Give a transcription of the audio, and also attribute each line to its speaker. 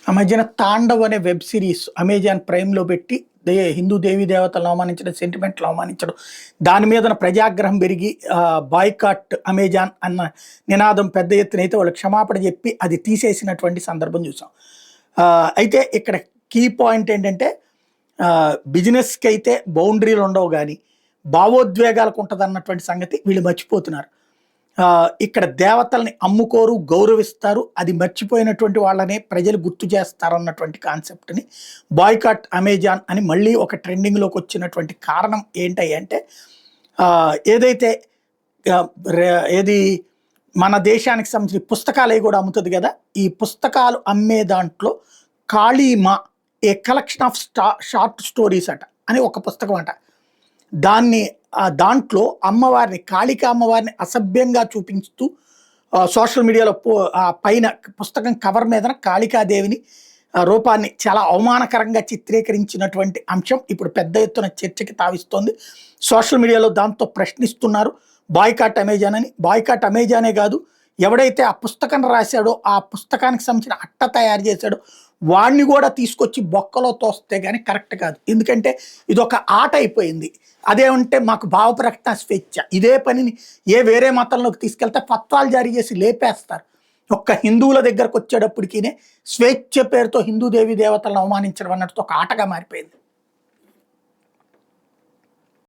Speaker 1: ఆ మధ్యన 'తాండవ్' అనే వెబ్ సిరీస్ అమెజాన్ ప్రైమ్‌లో పెట్టి హిందూ దేవీ దేవతలను అవమానించడం, సెంటిమెంట్‌లు అవమానించడం, దాని మీదన ప్రజాగ్రహం పెరిగి బాయ్‌కాట్ అమెజాన్ అన్న నినాదం పెద్ద ఎత్తున అయితే వాళ్ళు క్షమాపణ చెప్పి అది తీసేసినటువంటి సందర్భం చూసాం. అయితే ఇక్కడ కీ పాయింట్ ఏంటంటే బిజినెస్‌కైతే బౌండరీలు ఉండవు గానీ, భావోద్వేగాలకు ఉంటదన్నటువంటి సంగతి వీళ్ళు మర్చిపోతున్నారు. ఇక్కడ దేవతల్ని అమ్ముకోరు, గౌరవిస్తారు. అది మర్చిపోయినటువంటి వాళ్ళనే ప్రజలు గుర్తు చేస్తారన్నటువంటి కాన్సెప్ట్‌ని బాయ్‌కాట్ అమెజాన్ అని మళ్ళీ ఒక ట్రెండింగ్‌లోకి వచ్చినటువంటి కారణం ఏంటంటే ఏదైతే ఆహ్, రే ఏది మన దేశానికి సంబంధించిన పుస్తకాలవి కూడా అమ్ముతది గదా! ఈ పుస్తకాలు అమ్మే దాంట్లో 'కాళీమా ఏ కలెక్షన్ ఆఫ్ షార్ట్ స్టోరీస్' అని ఒక పుస్తకం అట. దాన్ని దాంట్లో అమ్మవారిని కాళికా అమ్మవారిని అసభ్యంగా చూపిస్తూ సోషల్ మీడియాలో పైన పుస్తకం కవర్ మీదన కాళికాదేవిని రూపాన్ని చాలా అవమానకరంగా చిత్రీకరించినటువంటి అంశం ఇప్పుడు పెద్ద ఎత్తున చర్చకి తావిస్తోంది. సోషల్ మీడియాలో దాంతో ప్రశ్నిస్తున్నారు. బాయ్‌కాట్ అమెజాన్ అని. బాయ్‌కాట్ అమెజానే కాదు, ఎవడైతే ఆ పుస్తకం రాశాడో, ఆ పుస్తకానికి సంబంధించిన అట్ట తయారు చేశాడో వాడిని కూడా తీసుకొచ్చి బొక్కలో తోస్తే గానీ కరెక్ట్ కాదు. ఎందుకంటే ఇదొక ఆట అయిపోయింది. అదేమంటే మాకు భావ ప్రకటన స్వేచ్ఛ. ఇదే పనిని వేరే మతంలోకి తీసుకెళ్తే ఫత్వాలు జారీ చేసి లేపేస్తారు. ఒక్క హిందువుల దగ్గరకు వచ్చేటప్పటికినే స్వేచ్ఛ పేరుతో హిందూ దేవీ దేవతలను అవమానించడం అన్నట్టు ఒక ఆటగా మారిపోయింది.